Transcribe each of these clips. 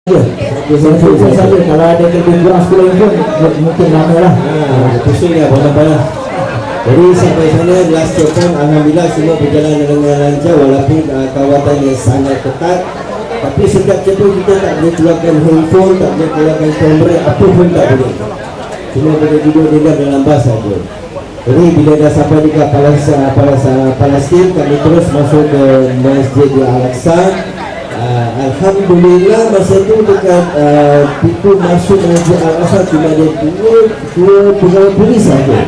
Saya saja kalau ada lebih kurang 10 pun mungkin lama lah. Pusing ya banyak-banyak. Jadi sampai sana last checkpoint alhamdulillah semua berjalan dengan lancar walaupun kawasan yang sangat ketat. Tapi setiap checkpoint kita tak boleh keluarkan handphone, tak boleh keluarkan kamera, apa pun tak boleh. Cuma boleh duduk diam dalam bas saja. Jadi bila dah sampai di Palestin, kami terus masuk ke Masjid Al-Aqsa. Alhamdulillah masa tu dekat pintu masuk Masjid Al-Aqsa cuma ada dua pegawai polis saja.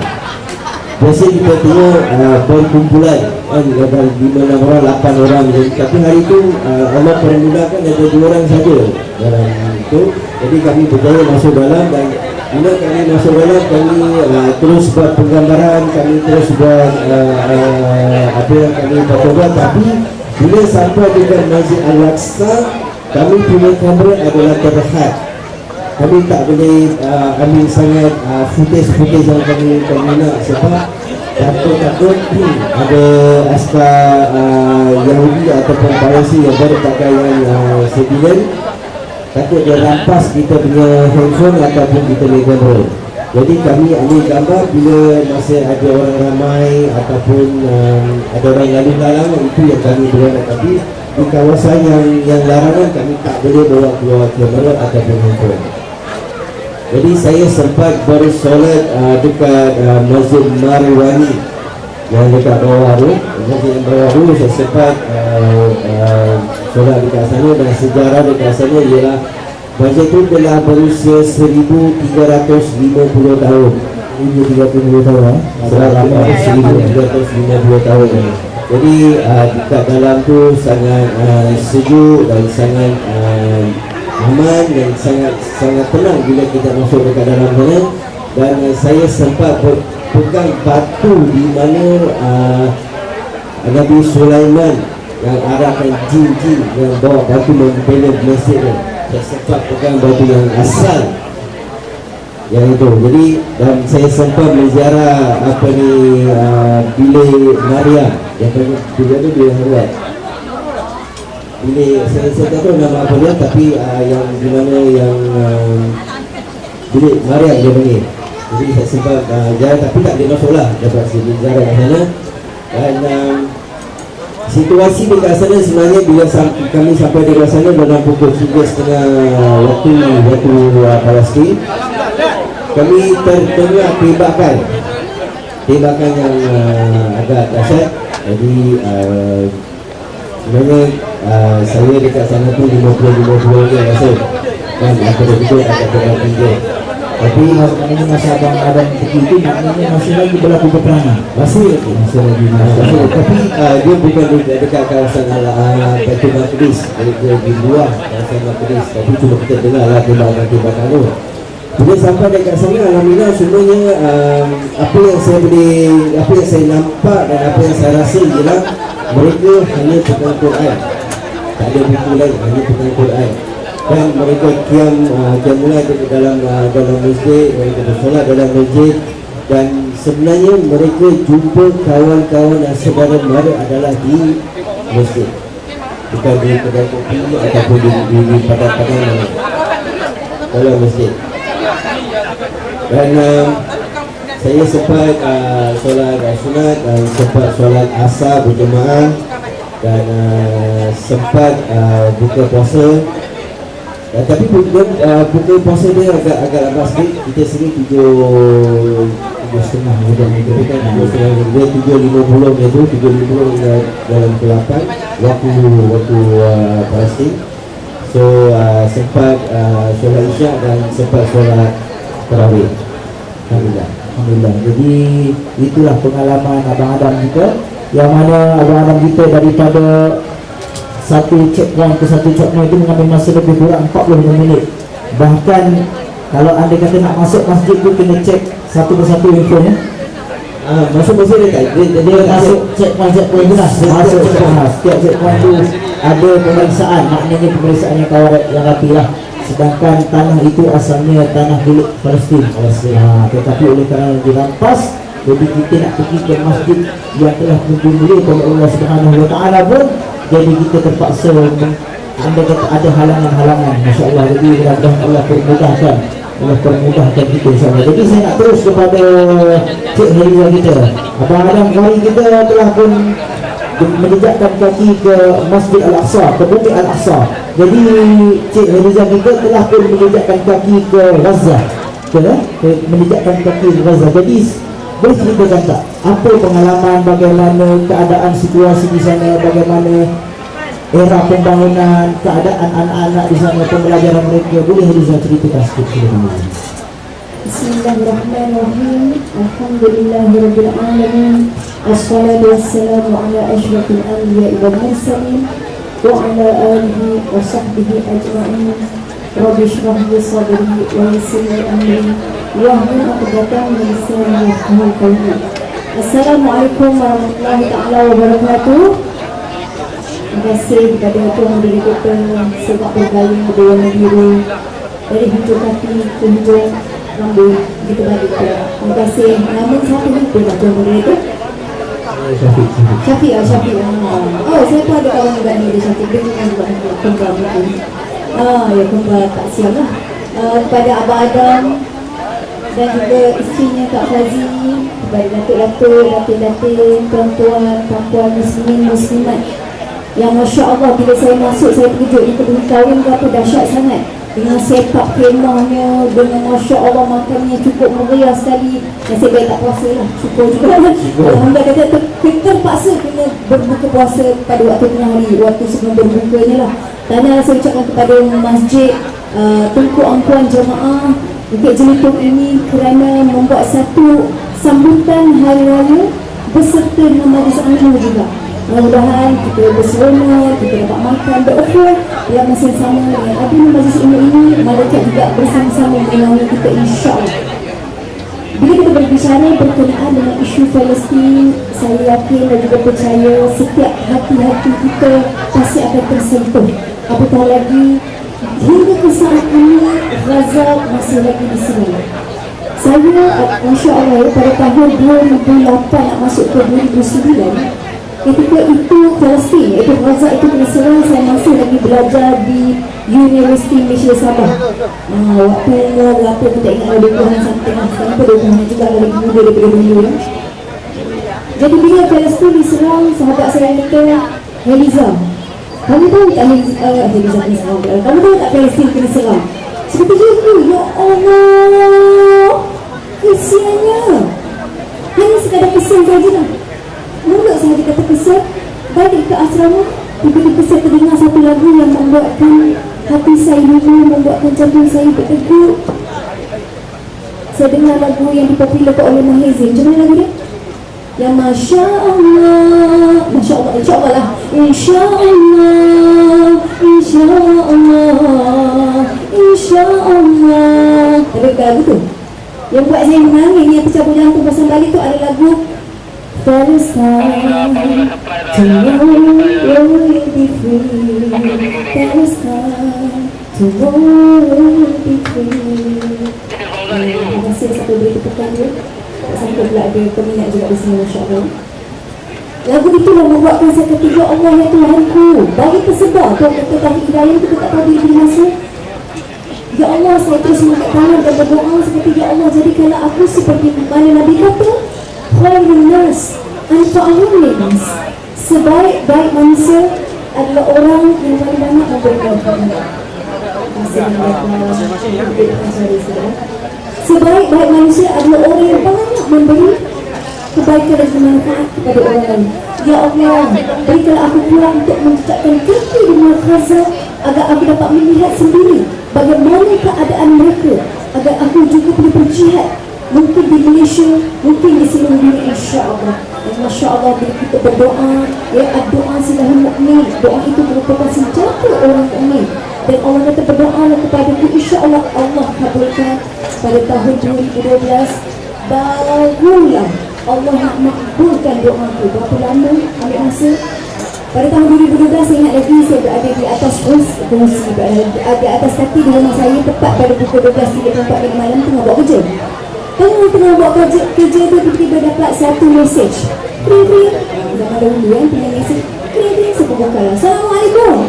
Biasa kita tengok berkumpulan ada 5-6 orang, 8 orang. Tapi hari itu Allah permudahkan ada 2 orang saja dalam itu. Jadi kami berjaya masuk dalam dan bila kami masuk dalam kami terus buat penggambaran, kami terus buat apa yang kami buat. Tapi bila sampai dekat Masjid Al-Aqsa, kami punya kamera adalah terhad. Kami tak boleh ambil sangat footage yang kami nak sebab takut ada askar Yahudi ataupun Parsi yang baru pakaian civilian, takut dia rampas kita punya handphone ataupun kita punya kamera. Jadi kami ambil gambar bila masa ada orang ramai ataupun ada orang lalu lalang, itu yang kami berada. Tapi di kawasan yang larangan kami tak boleh bawa keluar kamera ataupun handphone. Jadi saya sempat bersolat dekat Masjid Marwani yang dekat bawah tu. Masjid bawah tu saya sempat solat dekat sana, dan sejarah dekat sana ialah masjid tu telah berusia 1350 tahun. 1350 tahun 1350 tahun. Jadi dekat dalam tu sangat sejuk dan sangat aman dan sangat tenang bila kita masuk dekat dalam sana. Dan saya sempat pegang batu di mana Nabi Sulaiman yang arahkan jin-jin yang bawa batu membela masjid tu. Saya sempat pegang batu yang asal yang itu. Jadi dan saya sempat menziarah bilik Maryam yang bilik tu bilik Harwat. Bilik saya tak tahu nama apa dia, tapi yang di mana yang bilik Maryam dia panggil. Jadi saya sempat jalan tapi tak boleh masuk lah, dapat ziarah kat sana. Dan situasi dekat sana sebenarnya bila kami sampai di sana dalam pukul 3.30 waktu Palestin, kami tertengah tembakan yang agak dahsyat. Jadi sebenarnya saya dekat sana tu 50 dia rasa, kan apa itu agak tertinggi. Tapi maknanya masa abang pergi itu maknanya masih lagi berlaku peperangan. Masih lagi. Tapi dia bukan dekat kawasan Baitul Maqdis, di luar kawasan Maqdis. Tapi cuma kita dengar lah tembakan tu. Bila sampai dekat sana, alhamdulillah semuanya apa yang saya nampak dan apa yang saya rasa ialah mereka hanya pegang Quran. Tak ada buku lain, hanya pegang Quran. Dan mereka kiam mulai dalam masjid, mereka bersolat dalam masjid. Dan sebenarnya mereka jumpa kawan-kawan dan saudara mara adalah di masjid, bukan di kedai kopi ataupun di padang-padang dalam masjid. Dan saya sempat solat sunat dan sempat solat asar berjemaah dan sempat buka puasa. Tapi buka puasa dia agak lambat sikit. Kita sini 7.30 kan, 7.50 itu 7.50 dalam ke-8 waktu Palestin. So sempat solat isyak dan sempat solat tarawih. Alhamdulillah. Jadi itulah pengalaman Abang Adam kita, yang mana Abang Adam kita daripada satu checkpoint ke satu checkpoint itu mengambil masa lebih kurang 45 minit. Bahkan kalau anda kata nak masuk masjid tu kena check satu persatu infonya. Masuk masjid dia masuk checkpoint tu lah. Masuk checkpoint. Setiap checkpoint tu ada pemeriksaan, maknanya pemeriksaan yang rapi lah. Sedangkan tanah itu asalnya tanah milik Palestin. Tetapi oleh kerana dirampas, jadi kita nak pergi ke masjid yang telah dimuliakan oleh Allah Subhanahu Wa Taala pun, jadi kita terpaksa anda kata ada halangan-halangan, Masya Allah. Jadi mudah-mudahan Allah permudahkan, Allah permudahkan kita insyaAllah. Jadi saya nak terus kepada Cik Heliza kita. Abang-abang kali kita telah pun menjejakkan kaki ke Masjid Al-Aqsa, ke Bukit Al-Aqsa. Jadi Cik Heliza kita telah pun menjejakkan kaki ke Gaza, menjejakkan kaki ke Gaza. Jadi boleh ceritakan tak apa pengalaman, bagaimana keadaan situasi di sana, bagaimana era pembangunan, keadaan anak-anak di sana, pembelajaran mereka? Boleh Heliza ceritakan sikit? Bismillahirrahmanirrahim. Alhamdulillahirabbil alamin. Wassalatu wassalamu ala asyrafil anbiya'i wal mursalin wa ala alihi wa sahbihi ajma'in. Rabbi shrah li sadri wa yassir li amri wahlul 'uqdatam min lisani yafqahu qawli. Assalamualaikum warahmatullahi taala wabarakatuh. Terima kasih kepada Tuhan Diri kita sebab bergayung berwarna biru dari hujung kaki ke hujung rambut kita balik. Terima kasih. Nama siapa ni? Tuan Diri itu? Syafiq. Oh, saya pun ada kawan juga ni, dia Syafiq. Dia juga kembar mungkin. Ya kembar tak siap lah. Kepada Abang Adam dan juga isterinya Kak Fazi, kepada datuk-datuk, datin-datin, perempuan muslimat yang Masya Allah, bila saya masuk saya terkejut. Yang kedua kahwin berapa dahsyat sangat, dengan setup kemahnya, dengan Masya Allah makannya cukup meriah sekali. Nasib baik tak puasa lah, syukur juga. Alhamdulillah, kata kita terpaksa kena berbuka puasa pada waktu tengah hari, waktu sebelum berbukanya lah. Tanya saya ucapkan kepada masjid Tunku Angkuan Jemaah Bukit Jelutong ini kerana membuat satu sambutan hari raya beserta dengan majlis angin juga. Mudah-mudahan kita berseronok, kita dapat makan, beroffer yang masa sama dengan adanya majlis ini, malaikat juga bersama-sama menemani kita insya-Allah. Bila kita berbicara berkenaan dengan isu Palestin, saya yakin dan juga percaya setiap hati-hati kita pasti akan tersentuh. Apatah lagi hingga ke saat ini Gaza masih lagi diserang. Saya Masya Allah pada tahun 2008 nak masuk ke 2009, ketika itu Palestin iaitu Gaza itu diserang, saya masih lagi belajar di Universiti Malaysia Sabah. Waktu berapa kita ingat ada 20-an something lah. Sekarang pun 20-an juga lebih muda daripada dulu. Jadi bila Palestin diserang, sahabat saya kata, Heliza, kamu tahu tak Heliza ni serang? Kamu tahu tak Palestin kena serang? Seperti itu, ya Allah, kesiannya. Hanya sekadar kesian saja lah. Mulut sahaja kata kesian. Balik ke asrama, tiba-tiba saya terdengar satu lagu yang membuatkan hati saya lupa, membuatkan jantung saya berdegup. Saya dengar lagu yang dipopularkan oleh Mahir Zain. Macam mana lagu dia? Yang Masya Allah, Masya Allah, Insya Allah lah. Insya Allah, Insya Allah, Insya Allah. Ada lagu tu yang buat saya menangis, yang tercabut jantung pasal balik tu ada lagu Palestine, tomorrow will be free. Palestine, tomorrow will be free. Terima kasih satu beri tepukan dia. Tak sangka pula ada peminat juga di sini, Masya Allah. Lagu itu yang membuatkan saya kata, ya Allah ya Tuhanku, bagi tersebar Tuhan kata tadi hidayah kita tak tahu diri masa. Ya Allah, saya terus mengangkat tangan dan berdoa. Saya kata, ya Allah, jadikanlah aku seperti mana Nabi kata, khairun nas anfa'uhum linnas. Sebaik-baik manusia adalah orang yang paling banyak memberikan khidmat. Sebaik-baik manusia adalah orang yang banyak memberi kebaikan dan bermanfaat kepada orang lain. Ya Allah, berikanlah aku pulang untuk mencetakkan kaki di Gaza agar aku dapat melihat sendiri bagaimana keadaan mereka, agar aku juga boleh berjihad, mungkin di Malaysia, mungkin di seluruh dunia insya-Allah. Dan masya-Allah bila kita berdoa, ya doa silahul mukmin, doa itu merupakan senjata orang mukmin. Dan Allah kata berdoalah kepadaku, insya-Allah Allah kabulkan. Pada tahun 2012 barulah Allah nak makbulkan doaku. Berapa lama ambil masa? Pada tahun 2012 saya ingat lagi, saya berada di atas kursi, di atas kaki di rumah saya tepat pada pukul 12.34 malam tengah buat kerja. Tengah buat kerja tu tiba-tiba dapat satu mesej. Kering-kering. Zaman dahulu kan punya mesej. Kering-kering saya buka lah. Assalamualaikum.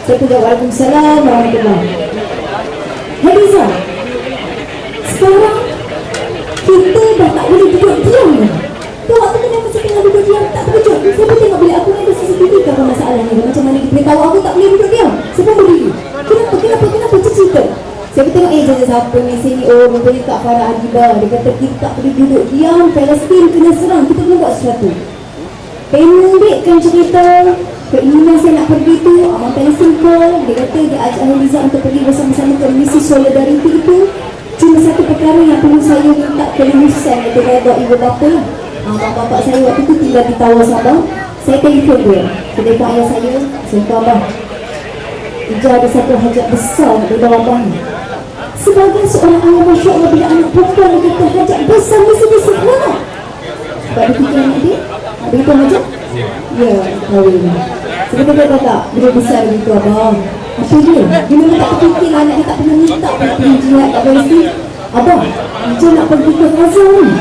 Saya pun jawab Waalaikumsalam warahmatullahi. Hadiza, sekarang kita dah tak boleh duduk diam ni. Tu waktu kenapa saya tengah duduk diam tak terkejut. Saya pun tengok bilik aku ni ada CCTV ke apa masalahnya. Macam mana dia beritahu aku tak boleh duduk diam. Saya pun berdiri. Kenapa cerita? Saya pun tengok jalan siapa ni sini. Oh rupanya Kak Farah Adibah. Dia kata kita tak boleh duduk diam. Palestin kena serang. Kita kena buat sesuatu. Pendekkan cerita. Keinginan saya nak pergi tu Abang Palestin call. Dia kata dia ajak Haliza untuk pergi bersama-sama ke misi solidariti itu. Cuma satu perkara yang perlu saya minta kelulusan itu redha ibu bapa lah. Bapak saya waktu tu tinggal di Tawau Sabah. Saya telefon dia. Saya telefon ayah saya. Saya kata abang, Ija ada satu hajat besar di dalam abang. Sebagai seorang ayah, Masya Allah, bila anak perempuan dia kata hajat besar mesti sederhana. Sebab dia fikir anak dia ada itu hajat. Ya, kahwin. Sebab dia kata bila besar begitu abang. Apa dia? Dia memang tak fikir anak dia tak pernah minta pergi jihad kat Palestin. Abang, Ija nak pergi ke Gaza ni.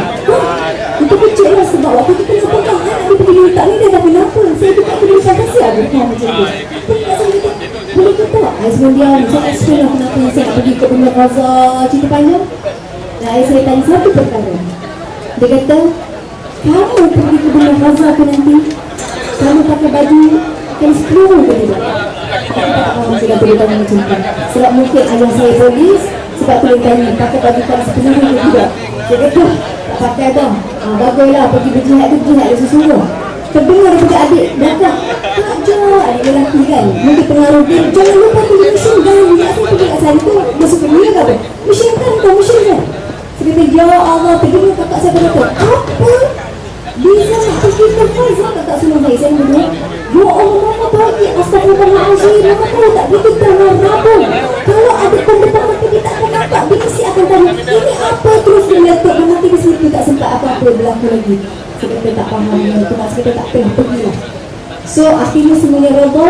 Itu kecil lah sebab waktu kita nak pegang anak dia pergi minta ni dia dah kenapa. Saya tu tak boleh kasih aku macam tu. Boleh ke tak? Saya diam. Saya explain lah kenapa saya nak pergi ke Benda Gaza. Cerita panjang. Dan saya tanya satu perkara. Dia kata, kamu pergi ke Benda Gaza ke nanti? Kamu pakai baju yang 10 ke tidak? Tak faham saya boleh tanya macam tu. Sebab mungkin ayah saya polis. Sebab tu dia tanya, pakai baju yang 10 ke tidak? Dia kata, tak pakai abang. Baguslah pergi berjihad tu berjihad dia sesungguh. Terdengar daripada adik datang. Ajar adik lelaki kan. Mungkin pengaruh dia. Jangan lupa pergi mission kan. Saya pergi kat sana tu. Masuk ke dunia ke apa? Mission kan kau mission kan? Saya kata ya Allah. Terdengar kakak saya kata apa? Bisa nak pergi ke Gaza kakak semua saya. Saya kata ya Allah mama bagi. Astagfirullahaladzim. Mama tahu tak kita tengah rabun. Kalau ada pendepan mata kita akan nampak. Dia mesti akan tanya ini apa terus dia letak. Nanti di situ tak sempat apa-apa berlaku lagi. Kita tak faham itu maksud kita tak pernah pergi lah. So akhirnya semuanya redha.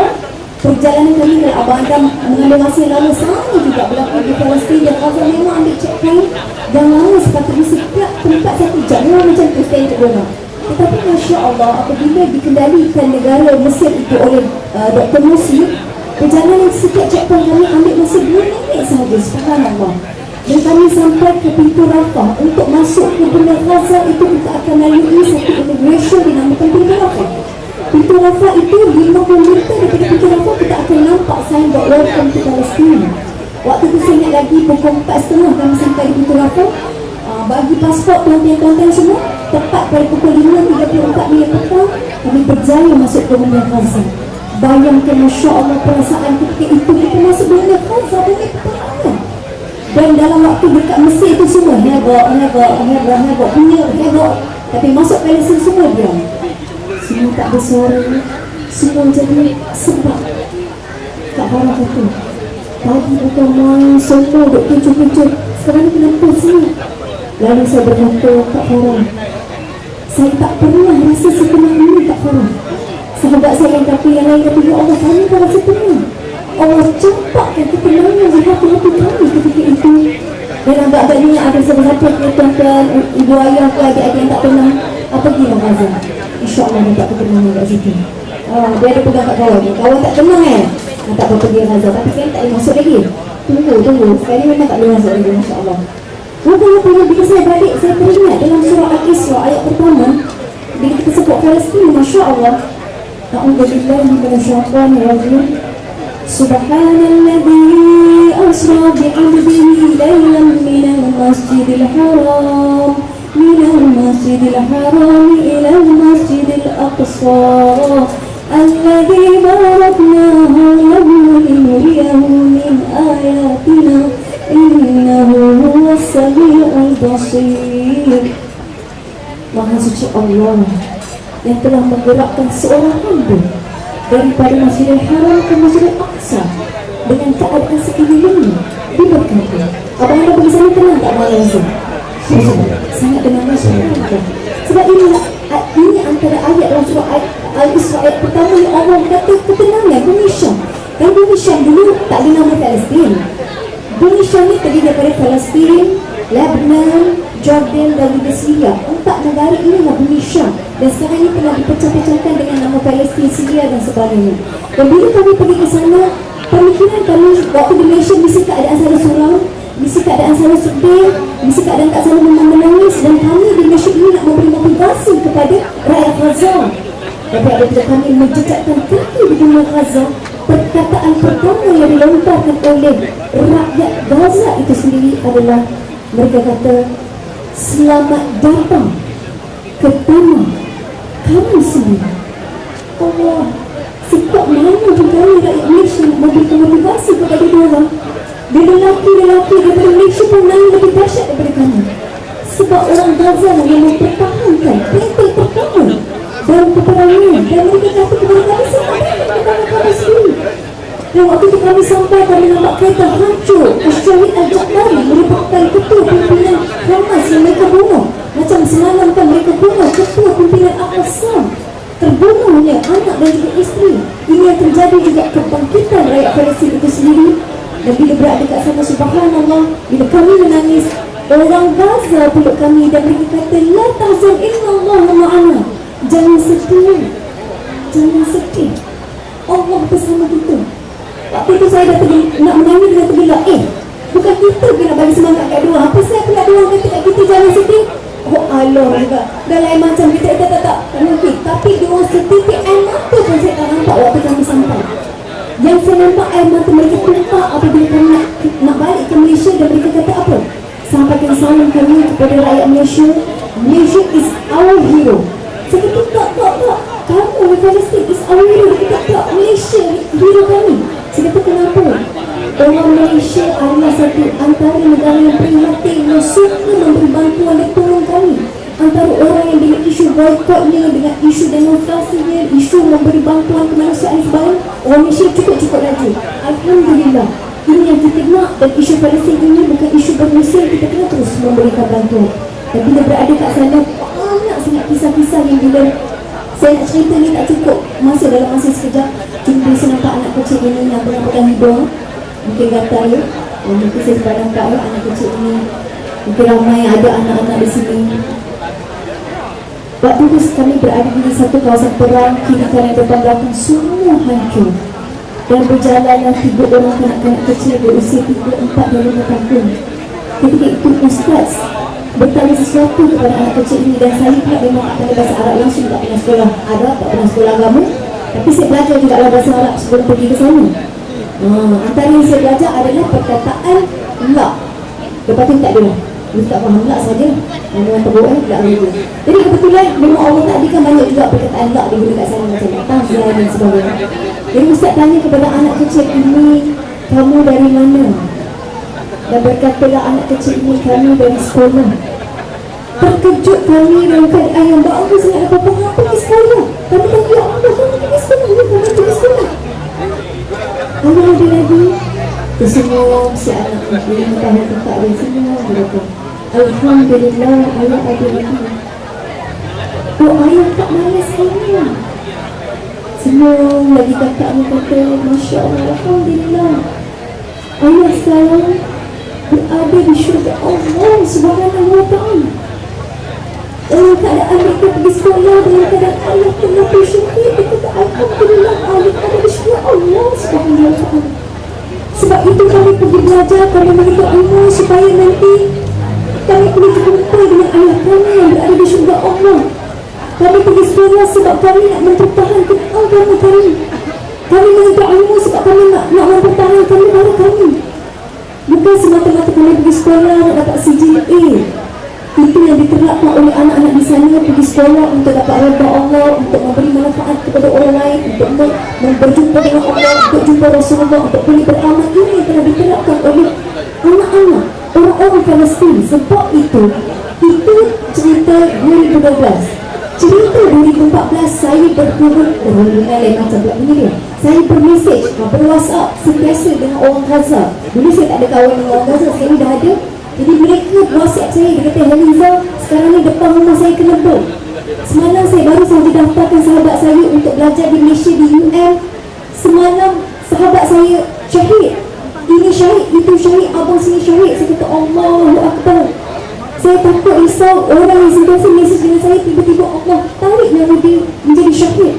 Perjalanan kami dari Abang Adam mengambil masa yang lama sama juga berlaku di Palestin dan Gaza memang ambil checkpoint dan lama sepatutnya setiap tempat 1 jam memang macam tu stand corona. Tetapi Masya Allah apabila dikendalikan negara Mesir itu oleh Dr. Musi, perjalanan setiap checkpoint kami ambil masa 2 minit sahaja. Subhanallah. Dan kami sampai ke pintu Rafah. Untuk masuk ke Benda Gaza itu kita akan lalui satu immigration dinamakan pintu Rafah. Pintu Rafah itu 50 meter daripada pintu Rafah kita akan nampak signboard welcome to Palestine. Waktu itu saya ingat lagi pukul 4.30 kami sampai di pintu Rafah. Bagi pasport tuan-tuan semua tepat pada pukul 5.34 minit petang kami berjaya masuk ke Benda Gaza. Bayangkan Masya Allah perasaan ketika itu kita masuk Benda Gaza bumi peperangan. Dan dalam waktu dekat Mesir itu semua heboh punya heboh. Tapi masuk Palestin semua diam. Semua tak bersuara. Semua jadi sebab Kak Farah kata pagi bukan main semua duk kencur-kencur. Sekarang ni kenapa sini? Lalu saya berkata Kak Farah, saya tak pernah rasa setenang ini Kak Farah. Sahabat saya yang kata yang lain kata ya Allah kami tak rasa tenang. Allah campakkan ketenangan di hati-hati kami ketika itu. Dan agak-agaknya ada siapa-siapa tuan-tuan, ibu ayah ke adik-adik yang tak tenang. Pergi lah Gaza. InsyaAllah dapat ketenangan kat situ. Dia ada pegang kat kawan. Kawan tak tenang tak apa pergi Gaza. Tapi sekarang tak boleh masuk lagi. Tunggu. Sekarang memang tak boleh masuk lagi insyaAllah. Rupanya bila saya balik, saya teringat dalam surah Al-Isra ayat pertama. Bila kita sebut Palestin, Masya Allah. A'udzubillahi minasyaitanirrajim. Subhanalladzi asra bi'abdihi laylan minal masjidil haram ilal masjidil aqsa alladzi baraknahu linuriyahu min ayatina innahu huwas sami'ul basir. Maha suci Allah yang telah menggerakkan seorang hamba daripada Masjidil Haram ke Masjidil Aqsa dengan keadaan sekelilingnya diberkati. Abang ada pergi sana tenang tak malam tu? Sangat tenang masyarakat. Sebab ini antara ayat dalam surah Al-Isra ayat pertama yang Allah kata ketenangan Bumi Syam. Dan Bumi Syam dulu tak dinamai Palestin. Bumi Syam ni terdiri daripada Palestin, Lebanon, Jordan dan juga Syria. 4 negara ini adalah Bumi Syam. Dan sekarang ini telah dipecah-pecahkan dengan nama Palestin, Syria dan sebagainya. Dan bila kami pergi ke sana, Pemikiran kami waktu di Malaysia mesti keadaan saya suram, mesti keadaan saya sedih, mesti keadaan tak saya memang menangis, dan kami di Malaysia ini nak memberi motivasi kepada rakyat Gaza. Tapi apabila kami menjejakkan kaki di dunia Gaza, perkataan pertama yang dilontarkan oleh rakyat Gaza itu sendiri adalah mereka kata, selamat datang ke tanah kami sendiri. Allah, sikap mana pun kami rakyat Malaysia nak memberikan motivasi kepada diorang. Dia lelaki-lelaki daripada Malaysia pun nangis lebih dahsyat daripada kami. Sebab orang Gaza yang mempertahankan perintah pertama dalam peperangan, dan mereka kata kepada kami, selamat datang ke tanah kami sendiri. Dan waktu itu kami sampai, kami nampak kereta hancur. Syahid Al-Jabari merupakan ketua pimpinan Hamas yang mereka bunuh. Macam semalam kan mereka bunuh ketua pimpinan Al-Qassam, terbunuhnya anak dan juga isteri. Ini yang terjadi juga kebangkitan rakyat Palestin itu sendiri. Dan bila berada dekat sana, subhanallah, bila kami menangis, orang Gaza peluk kami dan mereka kata, la tahzan innallaha ma'ana. Jangan sedih, jangan sedih, Allah bersama kita. Waktu itu saya dah nak menangis dengan tergelak. Bukan kita kena bagi semangat kat diorang. Apa saya pula diorang kata kat kita jangan sedih? Oh Allah juga. Dah lain macam kita tak mungkin. Tapi diorang setitik air mata pun saya tak nampak waktu kami sampai. Yang saya nampak air mata mereka tumpah apabila kami nak balik ke Malaysia, dan mereka kata apa? Sampaikan salam kami kepada rakyat Malaysia. Malaysia is our hero. Saya kata tak. Kamu orang Palestin is our hero. Kita tak, Malaysia hero kami. Saya kata kenapa? Orang Malaysia adalah satu antara negara yang prihatin, yang suka memberi bantuan dan tolong kami. Antara orang yang dengan isu boykotnya, dengan isu demonstrasinya, isu memberi bantuan kemanusiaan sebarang, orang Malaysia cukup laju. Alhamdulillah. Ini yang kita nak, dan isu Palestin ini bukan isu bermusim. Kita kena terus memberikan bantuan. Dan bila berada kat sana, banyak sangat kisah-kisah yang bila saya nak cerita ni tak cukup dalam masa sekejap. Cuma saya nampak anak kecil ini yang pegang hidung, mungkin gatal ya. Mungkin saya sempat nampak ya, anak kecil ini. Mungkin ramai ada anak-anak di sini. Waktu itu kami berada di satu kawasan perang, kiri kanan depan belakang semua hancur. Dan berjalanlah 3 orang kanak-kanak kecil berusia 3, 4 dan 5 tahun. Ketika itu ustaz bertanya sesuatu kepada anak kecil ini, dan saya pula memang tak pandai bahasa Arab langsung, tak pernah sekolah. Tak pernah sekolah agama, tapi saya belajar juga bahasa Arab sebelum pergi ke sana. Antara yang saya belajar adalah perkataan la. Lepas tu tak ada lah, kita tak faham la saja. Dengan teruk la saja. Jadi kebetulan memang Allah takdirkan banyak juga perkataan la digunakan kat sana, macam tahzan dan sebagainya. Jadi ustaz tanya kepada anak kecil ini, kamu dari mana? Dan berkatalah anak kecil ini, kami dari sekolah. Terkejut kami dengan keadaan yang bagus sangat. Apa-apa pergi sekolah. Kami tanya, ya Allah, kamu pergi sekolah. Ya, kamu pergi sekolah. Kalau ada lagi, tersenyum si anak ini, tahu tempat dia semua. Dia kata, alhamdulillah, ayah ada lagi. Oh, ayah tak malas saya. Senyum lagi kakaknya kata, Masya Allah, alhamdulillah. Ayah sekarang berada di syurga Allah Subhanahu wa ta'ala. Dalam keadaan mereka pergi sekolah, dalam keadaan ayah pernah bersyukur, dia kata alhamdulillah, ayah ada di syurga Allah Subhanahu wa ta'ala. Sebab itu kami pergi belajar, kami menuntut ilmu supaya nanti kami boleh berjumpa dengan ayah kami yang berada di syurga Allah. Kami pergi sekolah sebab kami nak mempertahankan agama kami. Kami menuntut ilmu sebab kami nak mempertahankan negara kami. Bukan semata-mata kami pergi sekolah nak dapat CGPA. Itu yang diterapkan oleh anak-anak di sana, pergi sekolah untuk dapat redha Allah, untuk memberi manfaat kepada orang lain, untuk berjumpa dengan Allah, untuk jumpa Rasulullah, untuk boleh beramal. Ini yang telah diterapkan oleh anak-anak orang-orang Palestin. Sebab itu cerita 2012. Cerita 2014 saya berhubungan lain macam pula ini dia. Saya bermesej, berwhatsapp sentiasa dengan orang Gaza. Dulu saya tak ada kawan dengan orang Gaza, sekarang dah ada. Jadi mereka whatsapp saya, dia kata, Haliza, sekarang ni depan rumah saya kena bom. Semalam saya baru saja daftarkan sahabat saya untuk belajar di Malaysia di UM. Semalam sahabat saya syahid. Ini syahid, itu syahid, abang sini syahid. Saya kata, Allahu Akbar. Saya takut risau orang yang sentiasa mesej dengan saya, tiba-tiba Allah tarik nama dia menjadi syahid.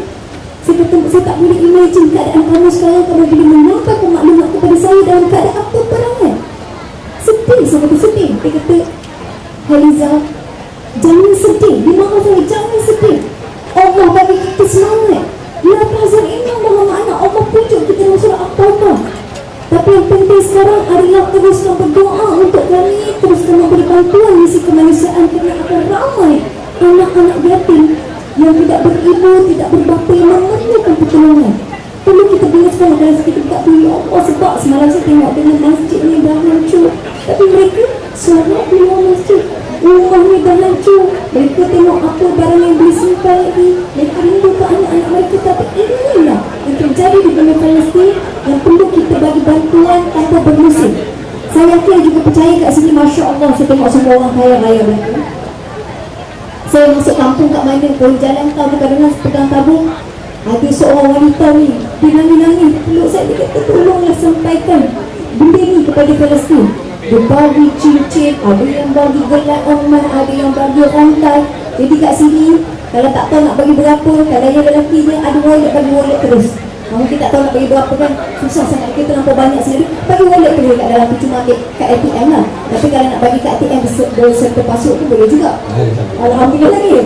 Saya kata, saya tak boleh imagine keadaan kamu sekarang kalau bila menyampaikan maklumat kepada saya dalam keadaan apa perangai. Sedih, saya kata sedih. Dia kata, Haliza, jangan sedih. Dia maaf saya, jangan sedih. Allah bagi kita semangat. La tahzan inna Allaha ma'ana. Allah pujuk kita dalam surah At-Taubah. Tapi yang penting sekarang adalah teruskan berdoa untuk kami, teruskan memberi bantuan misi kemanusiaan kerana akan ramai anak-anak yatim yang tidak beribu, tidak berbapa yang memerlukan pertolongan. Perlu kita bilaskan kalau kita tak boleh ya Allah, sebab semalam saya tengok dengan masjid ni dah hancur. Tapi mereka solat di luar masjid, rumah ni dah hancur. Mereka tengok apa barang yang boleh simpan lagi. Mereka rindu ke anak-anak mereka. Tapi inilah yang terjadi di bumi Palestin yang perlu kita bagi bantuan tanpa bermusim. Saya yakin juga percaya kat sini, Masya Allah, saya tengok semua orang kaya raya mereka. Saya masuk kampung kat mana pun, jalan tahu kadang-kadang pegang tabung, ada seorang wanita ni, dia nangis-nangis peluk saya, dia kata tolonglah sampaikan benda ni kepada Palestin. Dia bagi cincin, ada yang bagi gelang emas, ada yang bagi rantai. Jadi kat sini, kalau tak tahu nak bagi berapa, kalau yang lelaki dia ada wallet, bagi wallet terus. Mungkin tak tahu nak bagi berapa kan, susah sangat, kita terlampau banyak sekali. Bagi wallet terus kat dalam tu, cuma ambil kat ATM lah. Tapi kalau nak bagi kat ATM berserta pasuk tu boleh juga. Alhamdulillah lagi.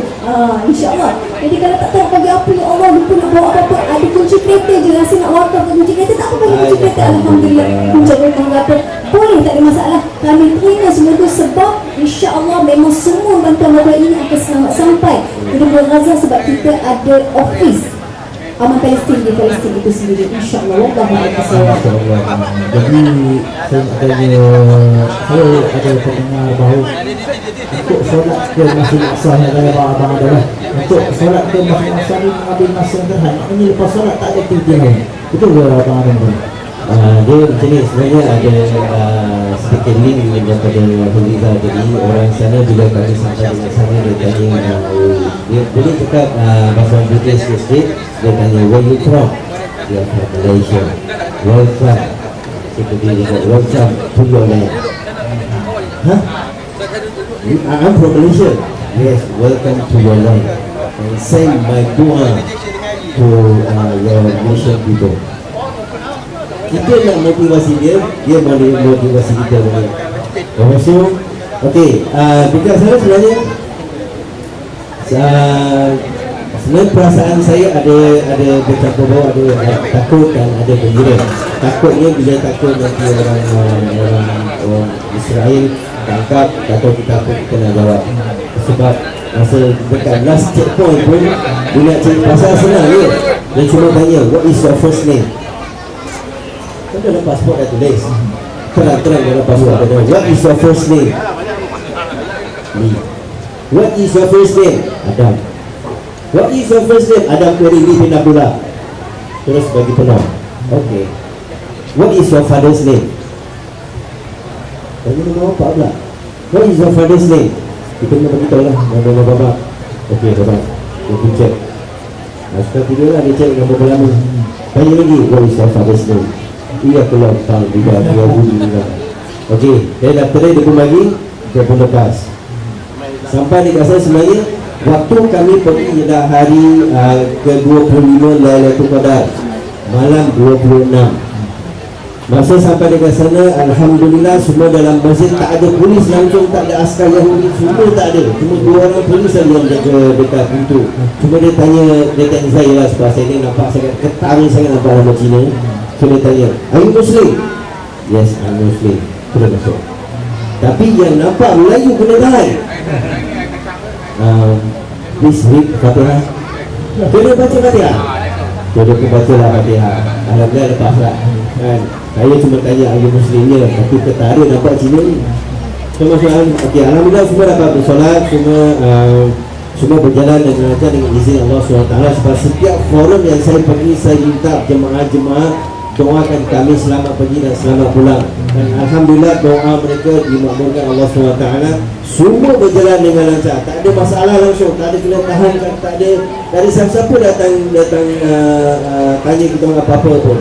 InsyaAllah. Jadi kalau tak tahu bagi apa, ya Allah, lupa nak bawa apa-apa, ada kunci kereta je, rasa nak wakaf kunci kereta, tak apa bagi kunci kereta. Alhamdulillah. Kunci kereta berapa, boleh, tak ada masalah. Kami terima semua tu sebab insyaAllah memang semua bantuan-bantuan ini akan selamat sampai ke Dewan Gaza sebab kita ada office Aman Palestin di Palestin itu sendiri, insyaAllah. Wallahualam. Jadi saya nak tanya, saya ada pendengar bahawa untuk solat ke Masjid Al-Aqsa yang ada abang adalah untuk solat ke Masjid Al-Aqsa ni mengambil masa yang terhad. Maknanya lepas solat tak ada aktiviti lain. Betul ke abang Adam? Dia macam ni, sebenarnya ada sedikit link daripada Haliza tadi. Orang sana bila kami sampai dengan sana, dia tanya, dia boleh cakap bahasa British sikit. Dia tanya, where you from? Dia from Malaysia. Welcome. Dia cakap, welcome to your land. Huh? I'm from Malaysia. Yes, welcome to your land. And send my dua to your Malaysian people. Kita nak motivasi dia, dia boleh motivasi kita boleh. So, okey, bincang saya sebenarnya sebenarnya perasaan saya ada bercampur bau, ada takut dan ada gembira. Takutnya bila takut nanti orang Israel tangkap, takut kita apa kita nak jawab. Sebab masa dekat last checkpoint pun dia nak cari pasal senang je. Dia cuma tanya, what is your first name? Kan dalam pasport dah tulis, terang-terang dalam pasport ada, what is your first name? Lee. What is your first name? Adam. What is your first name? Adam query Lee bin Abdullah. Terus bagi penuh. Okay. What is your father's name? Bagi nama apa pula? What is your father's name? Kita kena beritahu lah nama bapa. Okay, bapa. Dia pun cek. Setelah tidur lah dia cek nama lama. Tanya lagi, what is your father's name? Ia keluar tahun juga, dia bunyi juga. Okey, dia dah try, dia pun bagi, dia pun lepas. Sampai dekat saya sebenarnya, waktu kami pergi adalah hari ke-25 Lailatul Qadar, malam 26. Masa sampai dekat sana, Alhamdulillah semua dalam masjid tak ada polis langsung, tak ada askar Yahudi, semua tak ada. Cuma 2 orang polis saja yang jaga dekat pintu. Cuma dia tanya saya lah, sebab saya ni nampak sangat ketar, sangat nampak orang Cina. So dia tanya, are you Muslim? Yes, I'm Muslim. Kena masuk. Tapi yang nampak Melayu kena tahan. Please read Fatihah. Kena baca Fatihah. Jadi aku baca lah Fatihah. Alhamdulillah lepas lah kan. Saya cuma tanya, are you Muslim je? Tapi ketara nampak Cina ni. So masalah, okay, Alhamdulillah semua dapat bersolat. Semua berjalan dengan lancar dengan izin Allah SWT. Sebab setiap forum yang saya pergi, saya minta jemaah-jemaah doakan kami selamat pergi dan selamat pulang. Dan Alhamdulillah doa mereka dimakmurkan Allah SWT. Semua berjalan dengan lancar, tak ada masalah langsung, tak ada kena tahan, tak ada siapa-siapa datang tanya kita apa-apa pun.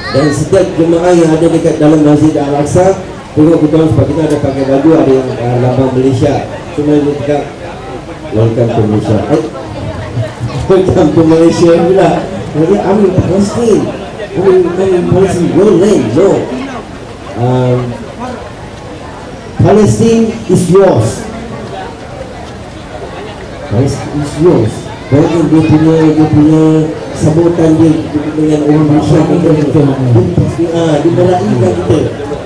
Dan setiap jemaah yang ada dekat dalam Masjid Al-Aqsa, tengok kita orang sebab kita ada pakai baju, ada yang lambang Malaysia. Cuma dia cakap welcome to Malaysia. welcome to Malaysia pula. Jadi Amin Palestine, Amin Palestine, your name, no. Palestine is yours. Palestine is yours. Bagi dia punya sambutan dia dengan orang Malaysia kita, dia meraihkan kita.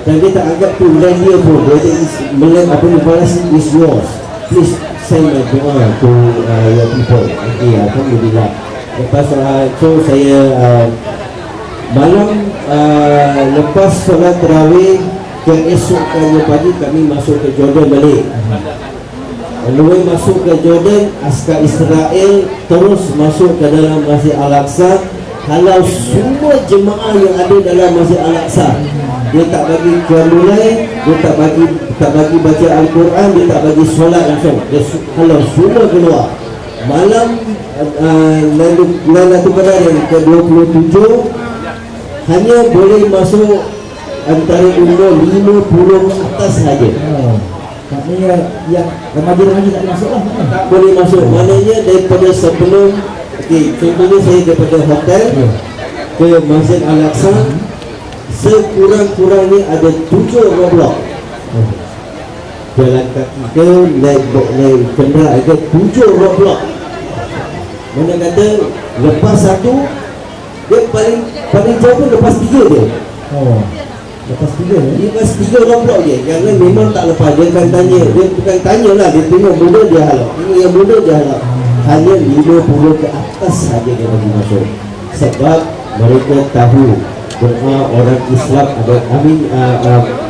Dan dia tak anggap tu land dia pun. Dia is Palestine is yours. Please send my doa to your people. Okay, alhamdulillah. Lepas so saya malam lepas solat tarawih, keesokannya pagi kami masuk ke Jordan balik. Lalu masuk ke Jordan, askar Israel terus masuk ke dalam Masjid Al-Aqsa. Halau semua jemaah yang ada dalam Masjid Al-Aqsa. Dia tak bagi keluar mulai, dia tak bagi baca Al-Quran, dia tak bagi solat langsung. Dia halau semua keluar. Malam Lailatul Qadar yang ke-27 hanya boleh masuk antara umur 50 ke atas saja. Maknanya yang remaja-remaja tak masuk lah. Tak boleh masuk. Maknanya daripada sebelum, contohnya saya daripada hotel ke Masjid Al-Aqsa, sekurang-kurangnya ada 7 roblok. Jalan kaki ke naik kenderaan ke 7 roblok. Mana kata lepas satu, dia paling jauh pun lepas 3 dia. Lepas 3 Lepas 3 roblok je. Jangan memang tak lepas. Dia akan tanya. Dia bukan tanya lah. Dia tengok muda dia halal. Tengok yang muda dia halal. Hanya 50 ke atas sahaja dia bagi masuk. Sebab mereka tahu doa orang Islam ada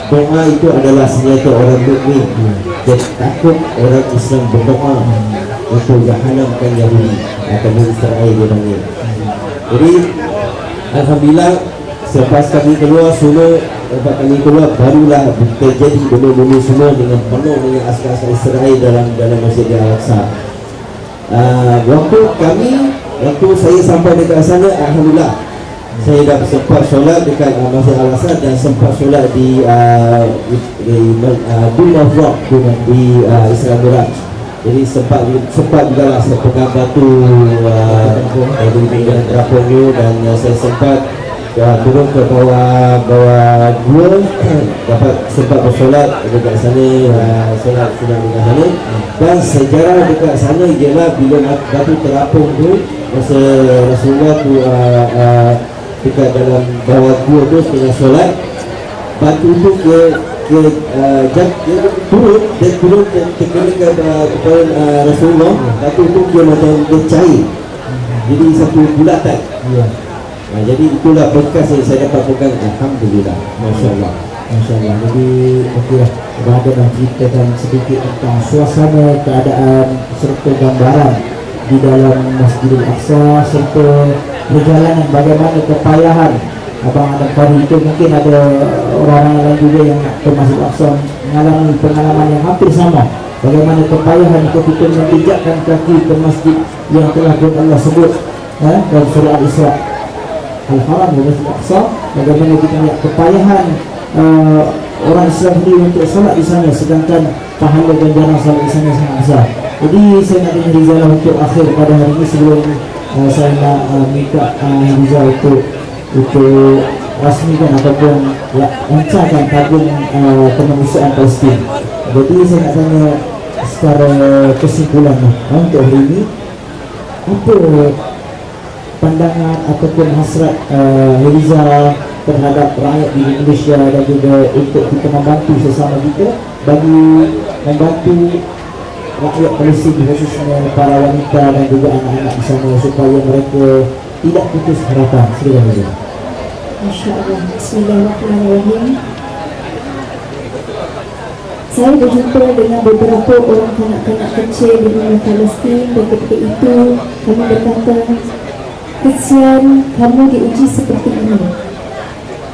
doa itu adalah senjata orang mukmin. Dia takut orang Islam berdoa untuk jahanamkan Yahudi atau Israel dia panggil. Jadi alhamdulillah selepas kami keluar semua, lepas kami keluar barulah terjadi benda-benda semua dengan penuh dengan askar-askar Israel dalam Masjid Al-Aqsa. Waktu saya sampai dekat sana, alhamdulillah saya dah sempat solat dekat Masjid Al-Aqsa dan sempat solat di Dome of Rock di Islam Miraj. Jadi sempat juga lah saya pegang batu dari pinggiran terapung dan saya sempat turun ke bawah gua, dapat sempat bersolat dekat sana, solat sunat dekat sana. Dan sejarah dekat sana ialah bila batu terapung tu, masa Rasulullah tu dekat dalam bawah gua tu setengah solat, batu tu dia turun terkena kepada Rasulullah. Batu tu dia macam dia cair, jadi satu bulatan. Jadi itulah berkas yang saya dapat pegang. Alhamdulillah. Masya Allah. Jadi okeylah, Abang dah ceritakan sedikit tentang suasana, keadaan serta gambaran di dalam Masjidil Aqsa serta perjalanan bagaimana kepayahan Abang Adam Fahri itu. Mungkin ada orang-orang lain juga yang ke Masjidil Aqsa mengalami pengalaman yang hampir sama. Bagaimana kepayahan ketika menjejakkan kaki ke masjid yang telah Allah sebut dalam surah Al-Isra, Al-Haram dan Masjid Al-Aqsa. Bagaimana kita lihat kepayahan orang Islam sendiri untuk salat di sana, sedangkan pahala ganjaran salat di sana sangat besar. Jadi saya nak tanya Rizal untuk akhir pada hari ini, sebelum saya nak minta Rizal untuk rasmikan ataupun lancarkan tabung kemanusiaan Palestin. Jadi saya nak tanya secara kesimpulan untuk hari ini, apa pandangan ataupun hasrat Rizal terhadap rakyat di Indonesia dan juga untuk kita membantu sesama kita bagi membantu rakyat Palestin, khususnya para wanita dan juga anak-anak di sana, supaya mereka tidak putus harapan. Silakan Rizal. InsyaAllah. Bismillahirrahmanirrahim. Saya berjumpa dengan beberapa orang kanak-kanak kecil di negara Palestin, dan ketika itu kami berkata, kesian kamu diuji seperti ini.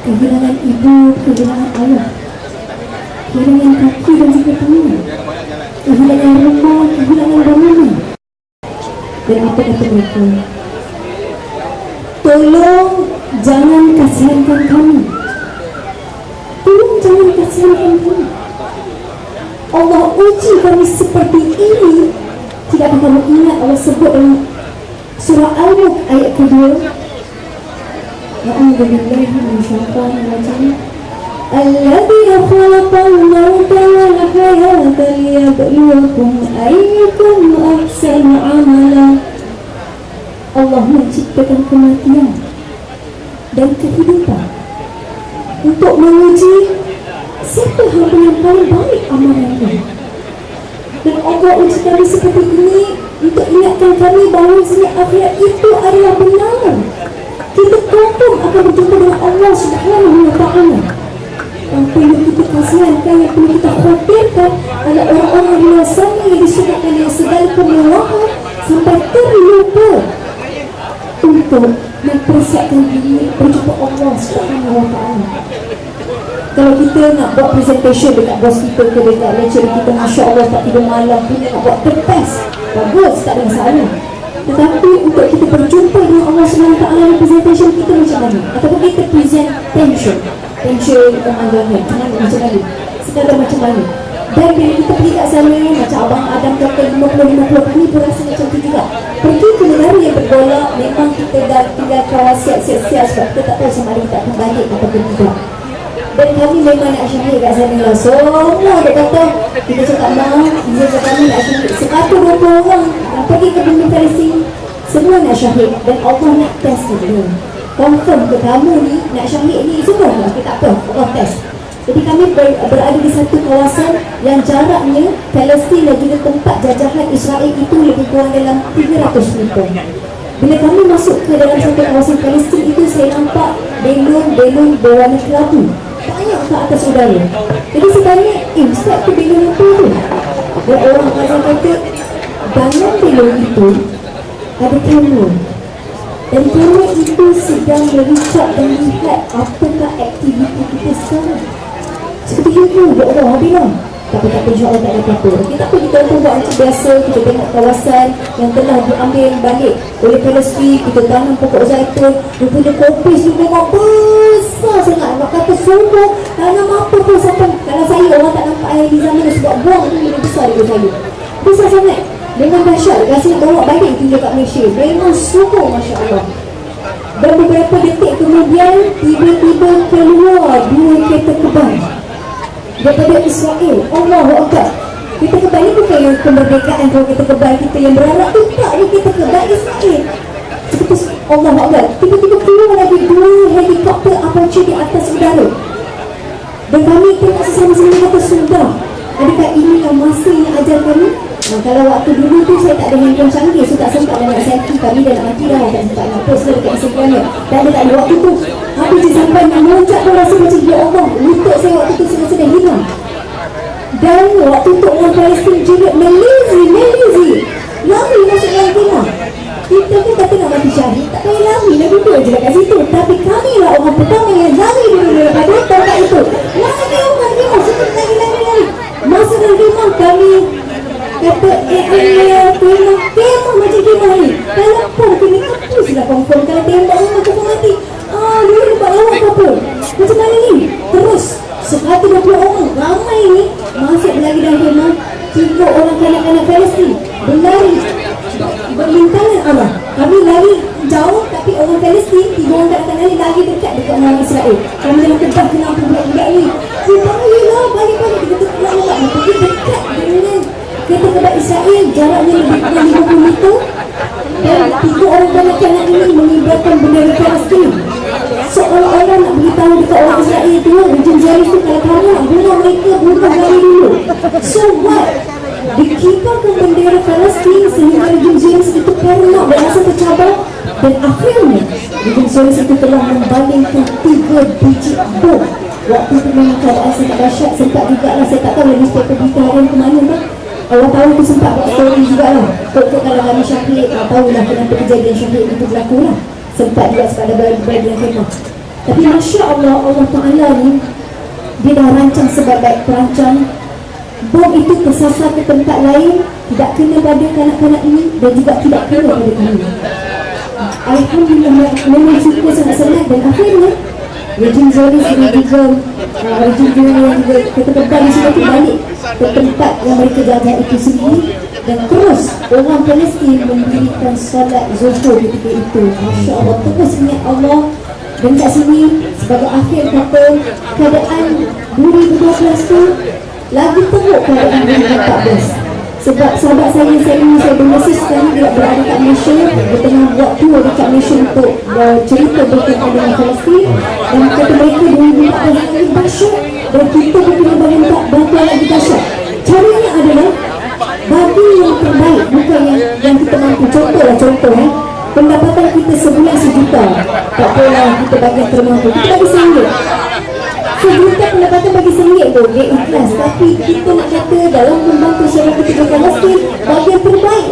Kehilangan ibu, kehilangan ayah, kehilangan kaki dan juga tangan, kehilangan rumah, kehilangan bangunan. Dan apa kata mereka? Tolong jangan kasihankan kami. Tolong jangan kasihankan kami. Allah uji kami seperti ini. Tidakkah kamu ingat Allah sebut dalam Surah Al-Mulk ayat kedua. A'udzubillahi minasyaitonir rajim. Alladzi khalaqal mauta wal hayata liyabluwakum ayyukum ahsanu amala. Allah menciptakan kematian dan kehidupan untuk menguji siapa hamba yang paling baik amalannya. Dan Allah uji kami seperti ini untuk ingatkan kami bahawa akhirat itu adalah benar. Kita confirm akan berjumpa dengan Allah Subhanahu wa ta'ala. Yang perlu kita kasihankan, yang perlu kita khawatirkan adalah orang-orang di luar sana yang disebutkan dengan segala kemewahan sampai terlupa untuk mempersiapkan diri berjumpa Allah Subhanahu wa ta'ala. Kalau kita nak buat presentation dekat bos kita ke dekat lecturer kita, Masya Allah tak tidur malam, kita nak buat terpes, bagus, tak ada masalah. Tetapi untuk kita berjumpa dengan Allah SWT dalam presentation kita macam mana? Ataupun kita present tension pemandangan, macam mana? Sekadar macam mana? Dan bila kita pergi kat sana, macam Abang Adam kata 50-50, kami pun rasa macam tu juga. Pergi ke negara yang bergolak, memang kita dah tinggal kawal siap-siap sebab kita tak tahu sama ada kita akan balik ataupun tidak. Dan kami memang nak syahid kat sana lah. Semua dia kata, kita cakap maaf, dia cakap kami nak syahid 120 orang yang pergi ke bumi Palestin, semua nak syahid. Dan Allah nak test kita, confirm ke kamu ni nak syahid ni semua lah, kita tak apa, Allah test. Jadi kami berada di satu kawasan yang jaraknya Palestin dan juga tempat jajahan Israel itu lebih kurang dalam 300 meter. Bila kami masuk ke dalam satu kawasan Palestin itu, saya nampak belon berwarna kelabu banyak ke atas udara. Jadi saya tanya, Ustaz tu belon apa tu? Dan orang Azam kata, dalam belon itu ada kamera. Dan kamera itu sedang merusak dan lihat apakah aktiviti kita sekarang. Seperti itu, ya Allah, habislah. Tak apa, insyaAllah tak ada apa-apa. Kita pun kita buat macam biasa, kita tengok kawasan yang telah diambil balik oleh Palestin, kita tanam pokok zaitun, rupanya kopis tu memang besar sangat. Nak kata semua tanam apa pun sampai, kalau saya orang tak nampak air di zaman sebab buang tu lebih besar daripada saya. Besar sangat. Dengan dahsyat, rasanya bawa balik tinggal kat Malaysia. Memang sungguh, Masya Allah. Dan beberapa detik kemudian, tiba-tiba keluar 2 kereta kebal daripada Israel. Allahu Akbar. Kita kebal ni bukan yang kemerdekaan, kalau kita kebal kita yang berharap tu tak, ni kita kebal Israel. Seperti Allahu Akbar, tiba-tiba keluar lagi 2 helikopter Apache di atas udara. Dan kami tengok sesama-sama kata, sudah, adakah ini yang masa yang ajar kami? Kalau waktu dulu tu saya tak ada handphone canggih, so tak sempat nak selfie, kami dah nak mati dah, tak sempat nak post dah dekat Instagram ni. Dan ada tak ada waktu tu. Habis je sampai nak meloncat pun rasa macam, ya Allah, lutut saya waktu tu saya dah hilang. Dan waktu tu orang Palestin juga melazy lari masuk dalam kemah. Kita pun kata nak mati syahid, tak payah lari, dah duduk je kat situ. Tapi kami lah orang pertama yang lari dulu daripada tempat itu. Lari orang kemah, sebut lari. Masuk dalam kemah, kami kata, kemah macam kemah ni. Kalau pun kena kapus lah confirm. Kalau tembak orang tu pun mati. Dulu nampak lawak ke apa? Macam mana ni? Terus 120 orang ramai ni masuk lagi dalam kemah. 3 orang kanak-kanak Palestin berlari berlintangan arah. Kami lari jauh, tapi orang Palestin 3 orang kanak-kanak lari dekat orang Israel. Kami dalam kebab kenapa budak-budak ni? Baiklah, balik-balik. Kita nak nampak ni pergi dekat dengan kereta kebab Israel, jaraknya lebih kurang 50 meter. Dan 3 orang kanak-kanak ini mengibarkan bendera Palestin. Seolah-olah nak beritahu dekat orang Israel tu, rejim Zionis tu, kalau kamu nak bunuh mereka, bunuh lari dulu. So what? Dikibarkan bendera Palestin sehingga rejim Zionis itu paranoid dan rasa tercabar. Dan akhirnya rejim Zionis itu telah membalingkan 3 biji bom. Waktu itu memang keadaan sangat dahsyat. Sempat juga lah, saya tak tahu lagi newspaper berita harian ke mana kan. Awal tahun tu sempat buat story jugalah. Kok kalau kami syahid, tak tahulah kenapa kejadian syahid itu berlaku lah. Sempat juga sebab ada berada dalam kemah. Tapi Masya Allah, Allah Ta'ala ni, dia dah rancang sebaik-baik perancang. Bom itu tersasar ke tempat lain, tidak kena pada kanak-kanak ini dan juga tidak kena pada kami. Alhamdulillah, memang syukur sangat senang. Dan akhirnya rejim Zionis dan juga rejim yang juga kita kebal di sini balik ke tempat yang mereka jajah itu sendiri. dan terus orang Palestin mendirikan solat zuhur ketika itu. Masya Allah, terus ingat Allah. Dan kat sini sebagai akhir kata, keadaan 2012 tu lagi teruk keadaan 2014. Sebab sahabat saya bermesej sekarang dia berada kat Malaysia, dia tengah buat tour dekat Malaysia untuk cerita berkaitan dengan Palestin, dan kata mereka 2014 lagi dahsyat dan kita berkena bantuan lagi dahsyat. Caranya adalah bagi yang terbaik, bukan yang kita mampu. Contoh pendapatan kita sebulan RM1 juta, tak apalah kita bagi yang termampu, kita bagi RM1. Sejuta pendapatan bagi RM1 tu, dia ikhlas. Tapi kita nak kata dalam membantu syarikat kita Palestin, bagi yang terbaik,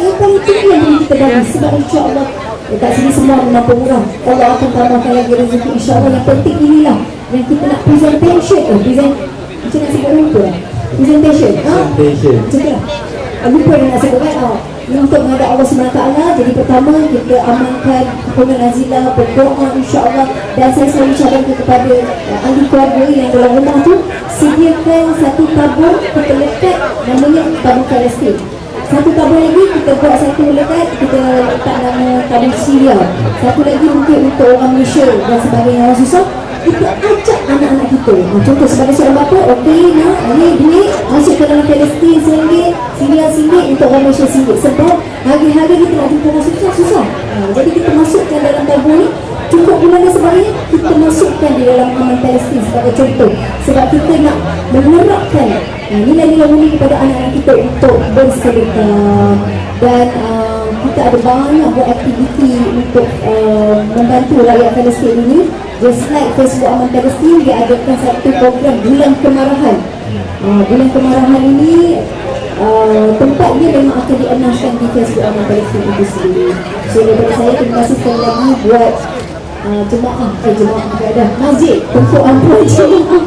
yang paling tinggi yang boleh kita bagi. Sebab insyaAllah dekat sini semua mampu murah, Allah akan tambahkan lagi rezeki insyaAllah. Yang penting inilah yang kita nak presentation, macam nak sebut lupa lah, presentation, macam tu lah, lupa dia nak sebut kan. Untuk menghadap Allah SWT. Jadi pertama kita amalkan hukuman nazilah, berdoa insyaAllah. Dan saya selalu cadangkan kepada ahli keluarga yang dalam rumah tu, sediakan satu tabung kita letak namanya tabung Palestin. Satu tabung lagi kita buat satu letak, kita letak nama tabung Syria. Satu lagi mungkin untuk orang Malaysia dan sebagainya, orang susah, kita ajak anak-anak kita. Contoh sebagai seorang bapa, okey nak ni duit masuk ke dalam Palestin RM1, Syria RM1, untuk orang Malaysia RM1. Sebab harga-harga kita nak jumpa orang susah. Jadi kita masukkan dalam tabung ni, cukup bulan dan sebagainya, kita masukkan di dalam amal Palestin sebagai contoh. Sebab kita nak menerapkan nilai-nilai mulia kepada anak-anak kita untuk bersedekah. Dan kita ada banyak buat aktiviti untuk membantu rakyat Palestin ini. Just like Facebook Amal Palestin, dia adakan satu program Bulan Kemarahan. Bulan Kemarahan ini tempat dia memang akan di-announcekan di Facebook Amal Palestin itu sendiri. So daripada saya, terima kasih sekali lagi buat jemaah ada masjid untuk ampun jemaah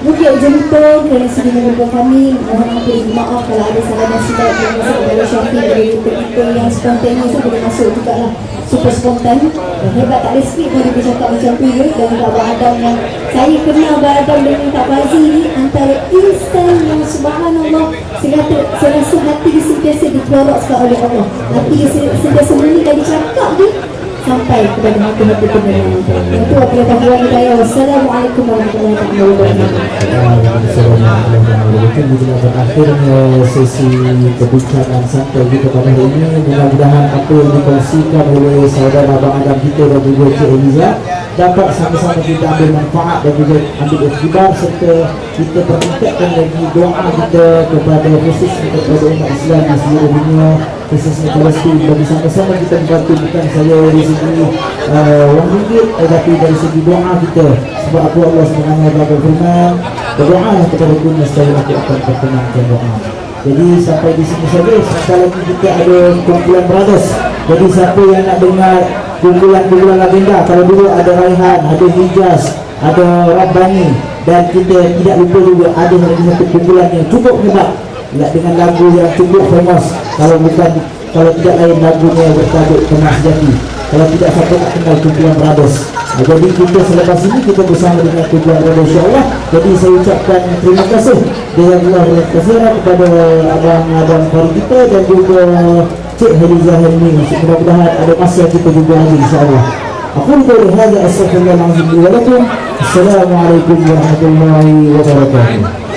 Bukit Jelutong kerana sudi mengumpul kami. Mohon maaf kalau ada salah nasihat yang masuk kepada Syafiq dari kita yang spontan itu boleh masuk juga lah, super spontan. Hebat, tak ada skrip pun dia bercakap macam tu ya. Dan juga Abang Adam yang saya kenal Abang Adam dengan Kak Fazi ni antara instan yang subhanallah, saya rasa hati dia sentiasa dikelorokkan oleh Allah. Hati dia sentiasa murni dan dicakap dia sampai kepada hati-hati pendengar. Itu wabillahi taufiq hidayah. Wassalamualaikum warahmatullahi wabarakatuh. Bila berakhirnya sesi perbincangan santai kita pada hari ini, mudah-mudahan apa yang dikongsikan oleh saudara Abang Adam kita dan juga Cik Eliza dapat sama-sama kita ambil manfaat dan juga ambil iktibar, serta kita permintakan lagi doa kita kepada khususnya kepada umat Islam di seluruh dunia, khususnya Palestin, bagi sama-sama kita membantu bukan saja dari segi wang ringgit, tetapi dari segi doa kita. Sebab apa Allah SWT berfirman, berdoalah kepada aku nescaya aku akan perkenankan doa. Jadi sampai di sini saja. Sebentar lagi kita ada kumpulan brothers. Jadi siapa yang nak dengar kumpulan legenda, kalau dulu ada Raihan, ada Hijaz, ada Rabbani, dan kita tidak lupa juga ada lagi satu kumpulan yang cukup hebat dengan lagu yang cukup famous. Kalau tidak lain lagunya bertajuk Kemah Sejati. Kalau tidak, siapa nak kenal kumpulan brothers. Jadi kita selepas ini kita bersama dengan kumpulan brothers insyaAllah. Jadi saya ucapkan terima kasih jazakallahu khairan kepada abang Fahri kita dan juga Cik Heliza Helmi. Mudah-mudahan ada masa kita jumpa lagi insyaAllah. Aku qawli hadza astaghfirullahalazim li wa lakum. Assalamualaikum warahmatullahi wabarakatuh.